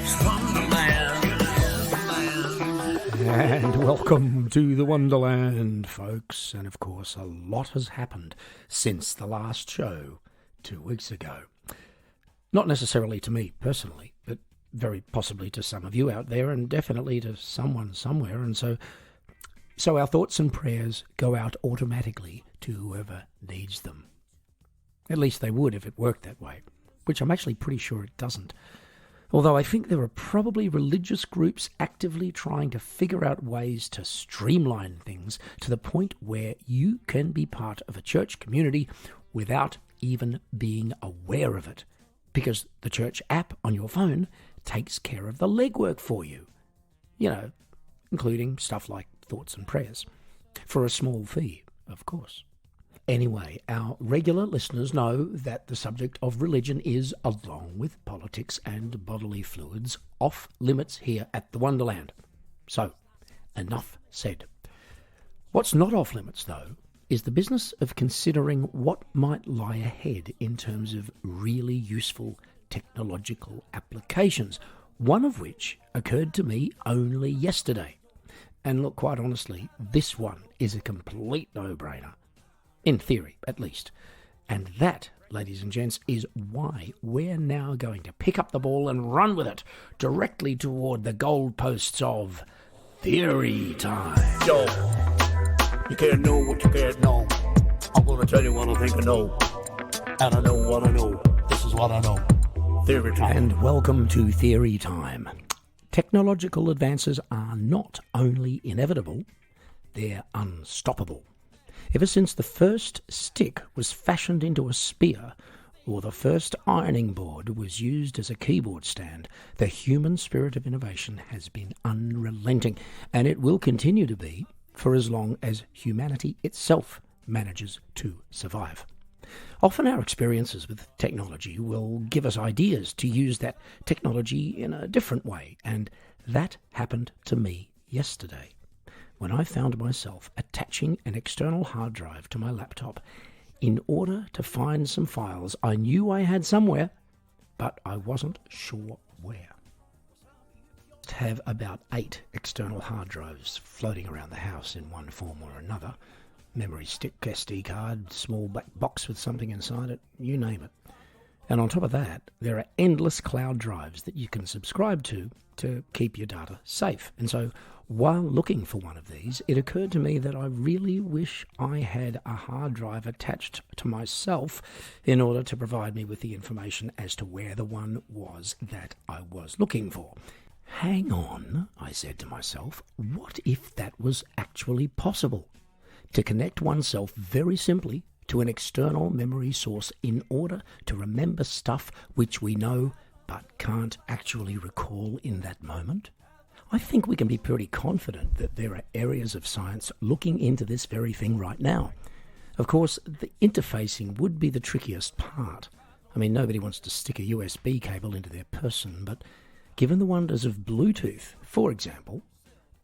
Geoff's Wonderland. And welcome to the Wonderland, folks. And of course, a lot has happened since the last show 2 weeks ago. Not necessarily to me personally, but very possibly to some of you out there, and definitely to someone somewhere. And so our thoughts and prayers go out automatically to whoever needs them. At least they would if it worked that way, which I'm actually pretty sure it doesn't. Although I think there are probably religious groups actively trying to figure out ways to streamline things to the point where you can be part of a church community without even being aware of it, because the church app on your phone takes care of the legwork for you. You know, including stuff like thoughts and prayers, for a small fee, of course. Anyway, our regular listeners know that the subject of religion is, along with politics and bodily fluids, off limits here at the Wonderland. So, enough said. What's not off limits, though, is the business of considering what might lie ahead in terms of really useful technological applications, one of which occurred to me only yesterday. And look, quite honestly, this one is a complete no-brainer. In theory, at least. And that, ladies and gents, is why we're now going to pick up the ball and run with it directly toward the goalposts of Theory Time. Yo, you can't know what you can't know. I'm going to tell you what I think I know. And I know what I know. This is what I know. Theory Time. And welcome to Theory Time. Technological advances are not only inevitable, they're unstoppable. Ever since the first stick was fashioned into a spear, or the first ironing board was used as a keyboard stand, the human spirit of innovation has been unrelenting, and it will continue to be for as long as humanity itself manages to survive. Often our experiences with technology will give us ideas to use that technology in a different way, and that happened to me yesterday, when I found myself attaching an external hard drive to my laptop in order to find some files I knew I had somewhere, but I wasn't sure where. I have about 8 external hard drives floating around the house in one form or another. Memory stick, SD card, small black box with something inside it, you name it. And on top of that, there are endless cloud drives that you can subscribe to keep your data safe. And so while looking for one of these, it occurred to me that I really wish I had a hard drive attached to myself in order to provide me with the information as to where the one was that I was looking for. Hang on, I said to myself, what if that was actually possible? To connect oneself very simply to an external memory source in order to remember stuff which we know but can't actually recall in that moment? I think we can be pretty confident that there are areas of science looking into this very thing right now. Of course, the interfacing would be the trickiest part. I mean, nobody wants to stick a USB cable into their person, but given the wonders of Bluetooth, for example,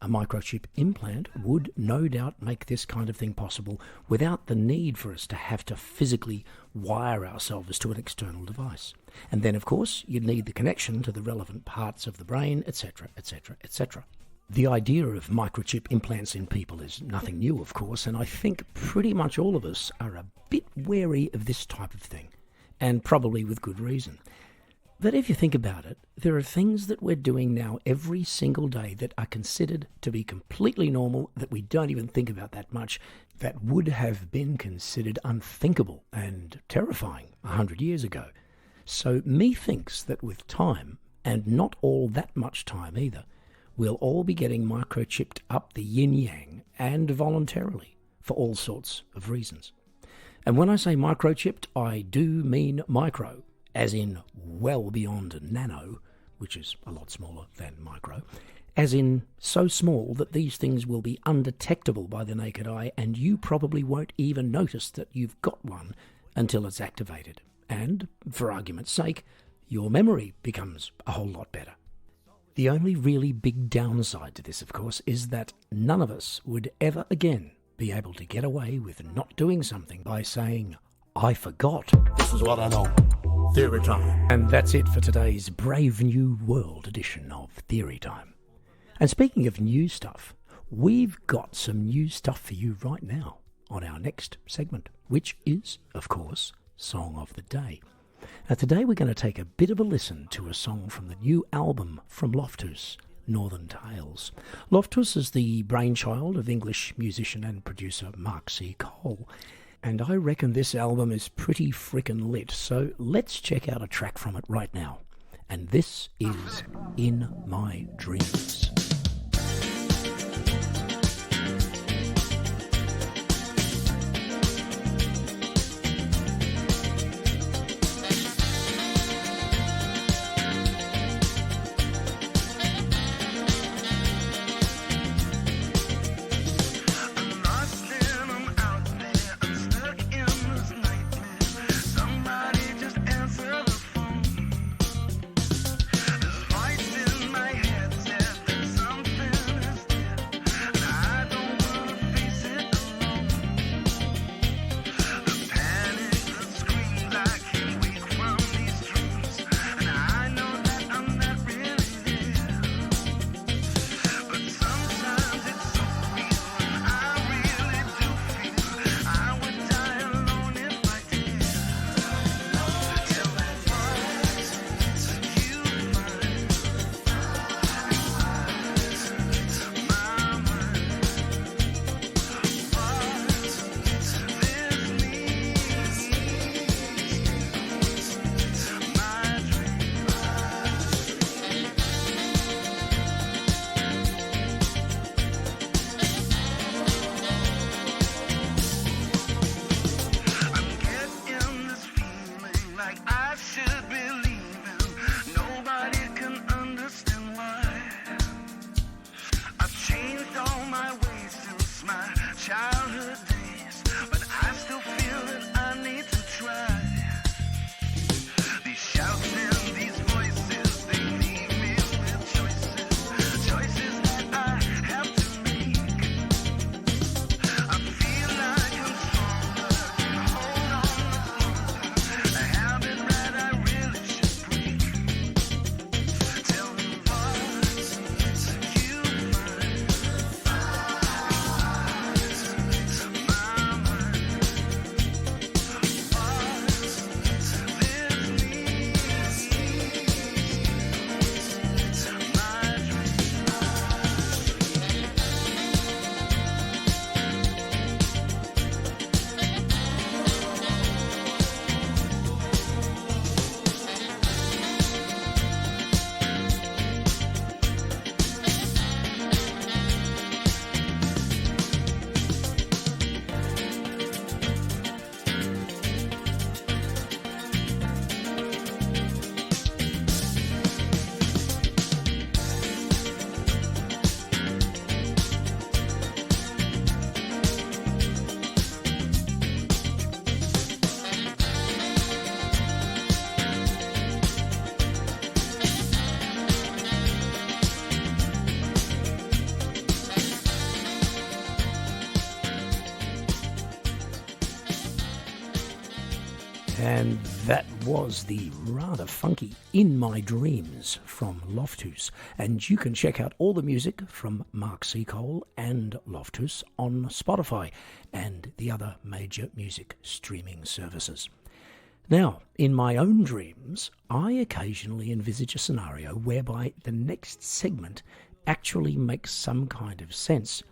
a microchip implant would no doubt make this kind of thing possible without the need for us to have to physically wire ourselves to an external device. And then, of course, you'd need the connection to the relevant parts of the brain, etc., etc., etc. The idea of microchip implants in people is nothing new, of course, and I think pretty much all of us are a bit wary of this type of thing, and probably with good reason. But if you think about it, there are things that we're doing now every single day that are considered to be completely normal, that we don't even think about that much, that would have been considered unthinkable and terrifying 100 years ago. So methinks that with time, and not all that much time either, we'll all be getting microchipped up the yin-yang, and voluntarily, for all sorts of reasons. And when I say microchipped, I do mean micro, as in well beyond nano, which is a lot smaller than micro, as in so small that these things will be undetectable by the naked eye, and you probably won't even notice that you've got one until it's activated. And, for argument's sake, your memory becomes a whole lot better. The only really big downside to this, of course, is that none of us would ever again be able to get away with not doing something by saying, I forgot. This is what I know. Theory Time. And that's it for today's Brave New World edition of Theory Time. And speaking of new stuff, we've got some new stuff for you right now on our next segment, which is, of course, Song of the Day. Now, today we're going to take a bit of a listen to a song from the new album from Loftus, Northern Tales. Loftus is the brainchild of English musician and producer Mark C. Cole, and I reckon this album is pretty frickin' lit, so let's check out a track from it right now. And this is In My Dreams. And that was the rather funky In My Dreams from Loftus. And you can check out all the music from Mark C. Cole and Loftus on Spotify and the other major music streaming services. Now, in my own dreams, I occasionally envisage a scenario whereby the next segment actually makes some kind of sense.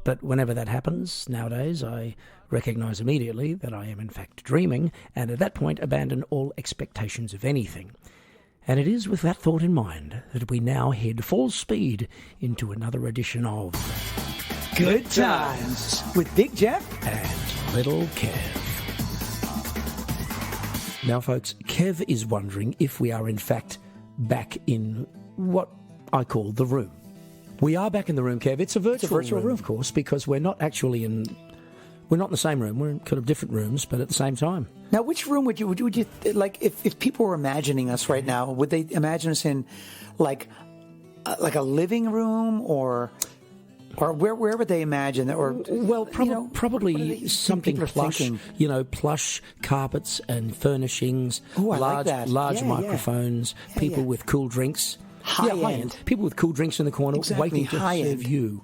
But whenever that happens nowadays, I recognise immediately that I am in fact dreaming, and at that point abandon all expectations of anything. And it is with that thought in mind that we now head full speed into another edition of Good Times with Big Geoff and Little Kev. Now, folks, Kev is wondering if we are in fact back in what I call the room. We are back in the room, Kev. It's a virtual room, of course, because we're not actually in... We're not in the same room. We're in kind of different rooms, but at the same time. Now, which room would you like, if people were imagining us right now, would they imagine us in like a living room or Or where would they imagine that? Or Well, probably what do they think something people are plush, thinking? Plush carpets and furnishings, Ooh, I like large, that. large Yeah, yeah. microphones, Yeah, people yeah. with cool drinks. High-end. People with cool drinks in the corner Exactly, waiting to high-end. serve you.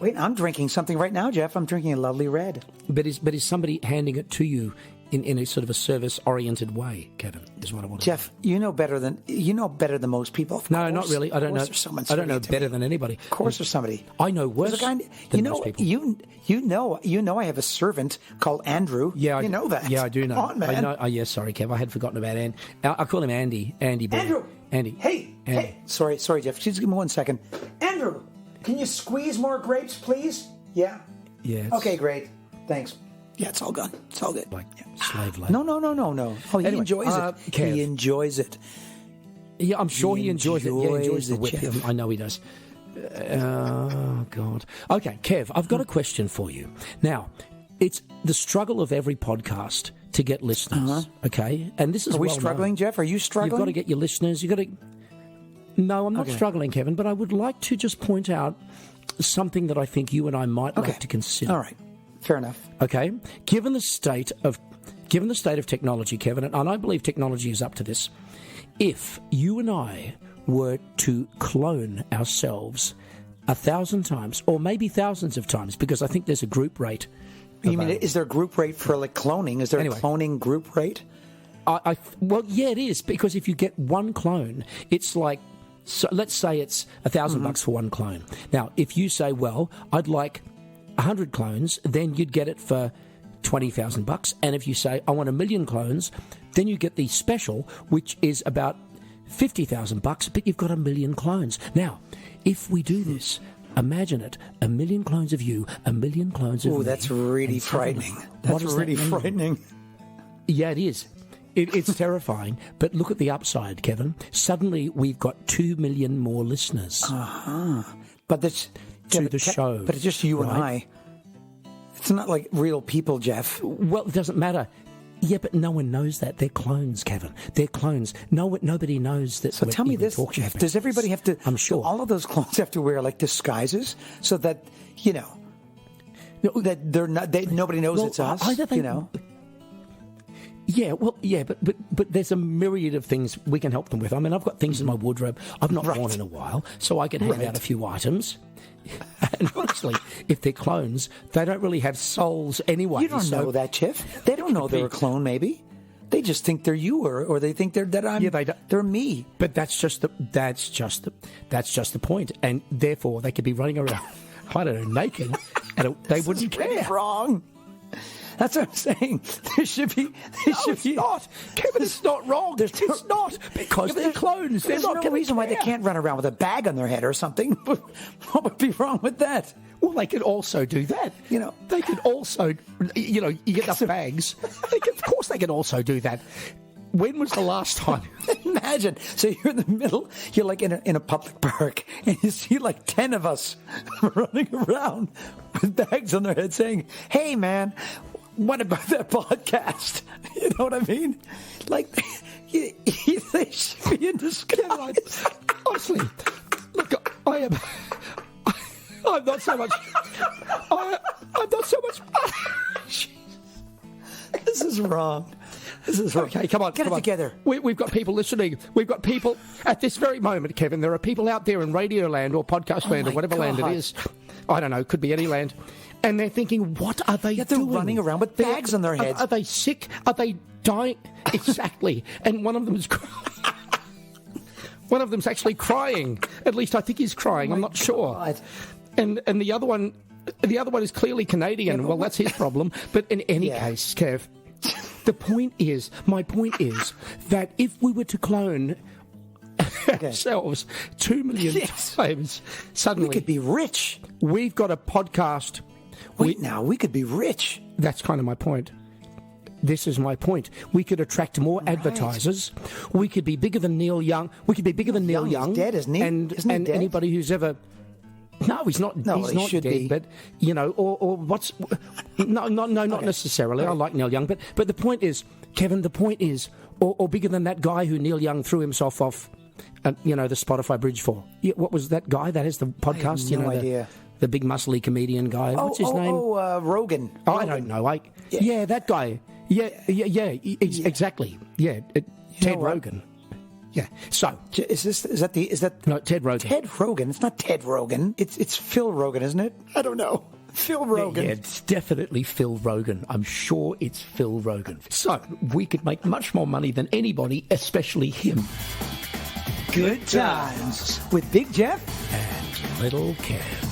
Wait, I'm drinking something right now, Geoff. I'm drinking a lovely red. But is somebody handing it to you in a sort of a service-oriented way, Kevin, is what I want to Jeff, you know better than most people. Of No, course. not really. I don't Of know. course there's someone I don't know serving it to better me. than anybody. Of course, there's somebody. I know worse There's a guy, than most people. You know, I have a servant called Andrew. Yeah, you know that. Yeah, I do know. Come on, man. I know. Oh, yeah, sorry, Kev. I had forgotten about Andy. I call him Andy. Andy boy. Andrew. Andy. Hey, Andy. hey. Sorry, Jeff. Just give me 1 second. Andrew, can you squeeze more grapes, please? Yeah. Yeah. Okay, great. Thanks. Yeah, it's all gone. It's all good. Like slave labor. No. Oh, he Anyway, enjoys it. Kev. He enjoys it. Yeah, I'm sure he enjoys it. Yeah, he enjoys the whip. Jeff. I know he does. Oh, God. Okay, Kev, I've got a question for you. Now, it's the struggle of every podcast to get listeners, okay? And this is Are we well struggling, known. Jeff? Are you struggling? You've got to get your listeners. You've got to... No, I'm not Okay. struggling, Kevin, but I would like to just point out something that I think you and I might like to consider. All right. Fair enough. Okay, given the state of technology, Kevin, and I believe technology is up to this. If you and I were to clone ourselves 1,000 times, or maybe thousands of times, because I think there's a group rate. You mean, is there a group rate for like cloning? Is there Anyway. a cloning group rate? Well, yeah, it is, because if you get one clone, it's like, so let's say it's $1,000 for one clone. Now, if you say, well, I'd like 100 clones, then you'd get it for $20,000. And if you say, I want 1 million clones, then you get the special, which is about $50,000, but you've got 1 million clones. Now, if we do this, imagine it, 1 million clones of you, 1 million clones of me. Oh, that's really and suddenly- frightening. What That's does that really mean? frightening. Yeah, it is. It's terrifying. But look at the upside, Kevin. Suddenly we've got 2 million more listeners But that's to the show. But it's just you and right? I. It's not like real people, Jeff. Well, it doesn't matter. Yeah, but no one knows that. They're clones, Kevin. They're clones. Nobody knows that. So we're tell me even this, talking Jeff. about Does everybody this. have to? I'm sure. Do all of those clones have to wear like disguises so that that they're not. Nobody knows it's us. Either they- Yeah, well, yeah, but there's a myriad of things we can help them with. I mean, I've got things in my wardrobe I've not worn in a while, so I can hand out a few items. And honestly, if they're clones, they don't really have souls anyway. You don't so know that, Jeff. They don't know they're a clone. Maybe they just think they're you, or they think that I'm. Yeah, they don't. They're me. But that's just the point, and therefore they could be running around, I don't know, naked, and they wouldn't care. Wrong. That's what I'm saying. There should be. It's not. Kevin, it's not wrong. It's not, because they're clones. They're There's not no gonna reason why they care. can't run around with a bag on their head or something. What would be wrong with that? Well, they could also do that. They could also, you get the bags. Of course, they can also do that. When was the last time? Imagine. So you're in the middle. You're like in a public park, and you see like 10 of us running around with bags on their head, saying, "Hey, man, what about that podcast?" You know what I mean? Like they should be in disguise. Honestly, look, I'm not so much. I'm not so much. This is wrong. This is wrong. Okay, come on. Get come it on. together. We've got people listening. We've got people at this very moment, Kevin. There are people out there in radio land or podcast land or my whatever land it God. is. I don't know. Could be any land. And they're thinking, what are they Yeah, they're doing? running around with bags on their heads. Are they sick? Are they dying? Exactly. And one of them is crying. One of them's actually crying. At least I think he's crying. I'm not sure. God. And the other one is clearly Canadian. Well, that's his problem. But in any case, Kev, my point is that if we were to clone ourselves 2 million times, suddenly We could be rich. we've got a podcast. We could be rich. That's kind of my point. This is my point. We could attract more advertisers. We could be bigger than Neil Young. We could be bigger than Neil Young Young. is dead, isn't he? And, Isn't he and dead? anybody who's ever... No, he's not. No, he's he not should dead. be. But or what's? Not necessarily. I like Neil Young, but the point is, Kevin. The point is, or bigger than that guy who Neil Young threw himself off, the Spotify bridge for. Yeah, what was that guy? That is the podcast. I have no idea. The big muscly comedian guy. What's his name? Rogan. I don't know. Yeah, that guy. Yeah, exactly. Yeah, Ted Rogan. Yeah. So Is that no, Ted Rogan. Ted Rogan? It's not Ted Rogan. It's Phil Rogan, isn't it? I don't know. Phil Rogan. Yeah, it's definitely Phil Rogan. I'm sure it's Phil Rogan. So we could make much more money than anybody, especially him. Good times with Big Geoff And Little Kev.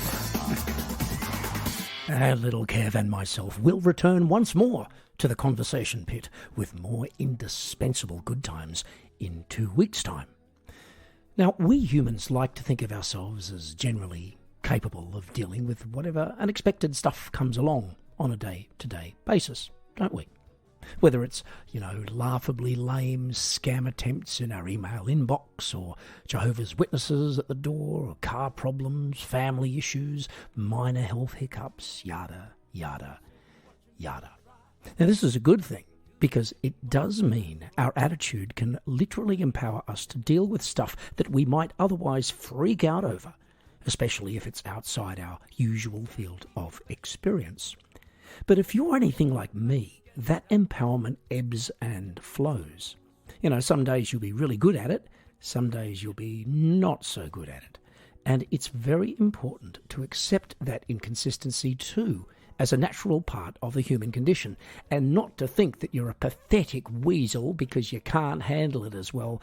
And Little Kev and myself will return once more to the conversation pit with more indispensable good times in 2 weeks' time. Now, we humans like to think of ourselves as generally capable of dealing with whatever unexpected stuff comes along on a day-to-day basis, don't we? Whether it's, laughably lame scam attempts in our email inbox, or Jehovah's Witnesses at the door, or car problems, family issues, minor health hiccups, yada, yada, yada. Now, this is a good thing, because it does mean our attitude can literally empower us to deal with stuff that we might otherwise freak out over, especially if it's outside our usual field of experience. But if you're anything like me, that empowerment ebbs and flows. Some days you'll be really good at it, some days you'll be not so good at it. And it's very important to accept that inconsistency too, as a natural part of the human condition, and not to think that you're a pathetic weasel because you can't handle it as well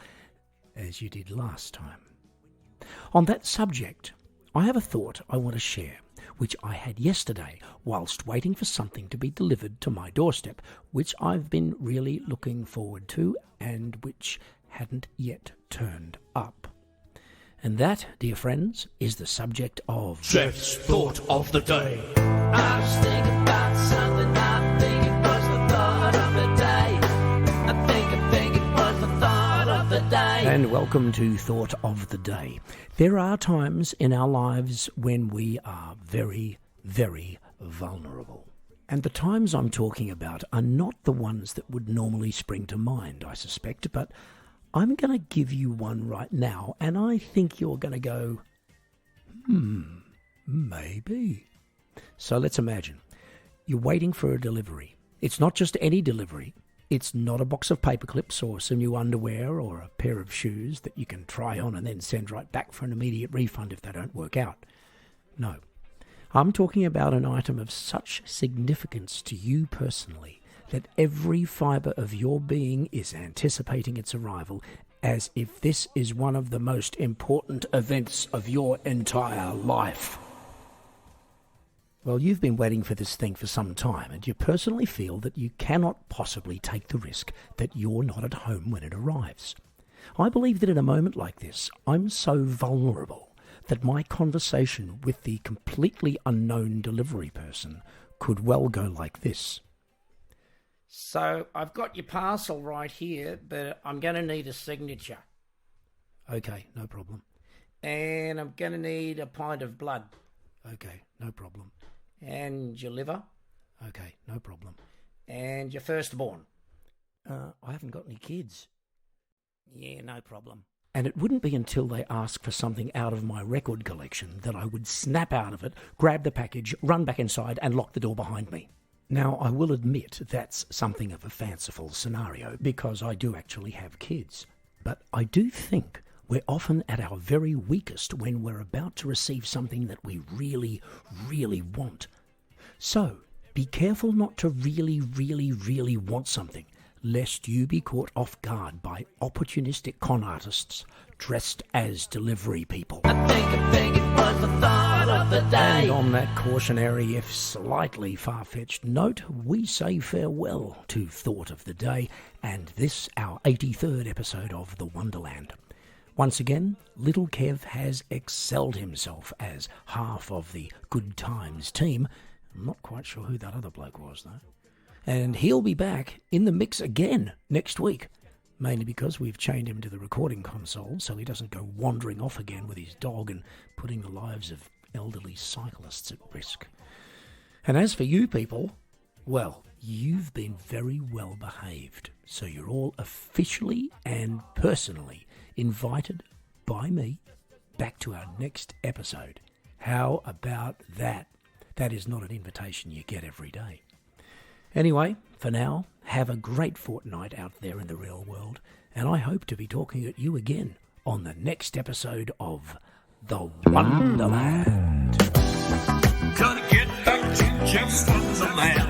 as you did last time. On that subject, I have a thought I want to share, which I had yesterday whilst waiting for something to be delivered to my doorstep, which I've been really looking forward to and which hadn't yet turned up. And that, dear friends, is the subject of Geoff's Thought of the Day. I was thinking about something, I think it was the thought of the day. I think it was the thought of the day. And welcome to Thought of the Day. There are times in our lives when we are very, very vulnerable. And the times I'm talking about are not the ones that would normally spring to mind, I suspect, but I'm going to give you one right now, and I think you're going to go, maybe. So let's imagine. You're waiting for a delivery. It's not just any delivery. It's not a box of paper clips or some new underwear or a pair of shoes that you can try on and then send right back for an immediate refund if they don't work out. No. I'm talking about an item of such significance to you personally that every fibre of your being is anticipating its arrival as if this is one of the most important events of your entire life. Well, you've been waiting for this thing for some time, and you personally feel that you cannot possibly take the risk that you're not at home when it arrives. I believe that in a moment like this, I'm so vulnerable that my conversation with the completely unknown delivery person could well go like this. So, I've got your parcel right here, but I'm going to need a signature. Okay, no problem. And I'm going to need a pint of blood. Okay, no problem. And your liver? Okay, no problem. And your firstborn? I haven't got any kids. Yeah, no problem. And it wouldn't be until they asked for something out of my record collection that I would snap out of it, grab the package, run back inside and lock the door behind me. Now, I will admit that's something of a fanciful scenario because I do actually have kids. But I do think we're often at our very weakest when we're about to receive something that we really, really want. So, be careful not to really, really, really want something, lest you be caught off guard by opportunistic con artists dressed as delivery people. I think it was the thought of the day. And on that cautionary, if slightly far-fetched note, we say farewell to Thought of the Day and this, our 83rd episode of The Wonderland. Once again, Little Kev has excelled himself as half of the Good Times team. I'm not quite sure who that other bloke was, though. And he'll be back in the mix again next week, mainly because we've chained him to the recording console so he doesn't go wandering off again with his dog and putting the lives of elderly cyclists at risk. And as for you people, well, you've been very well behaved, so you're all officially and personally invited by me back to our next episode. How about that? That is not an invitation you get every day. Anyway, for now, have a great fortnight out there in the real world, and I hope to be talking at you again on the next episode of The Wonderland. Gotta get back to Geoff's Wonderland.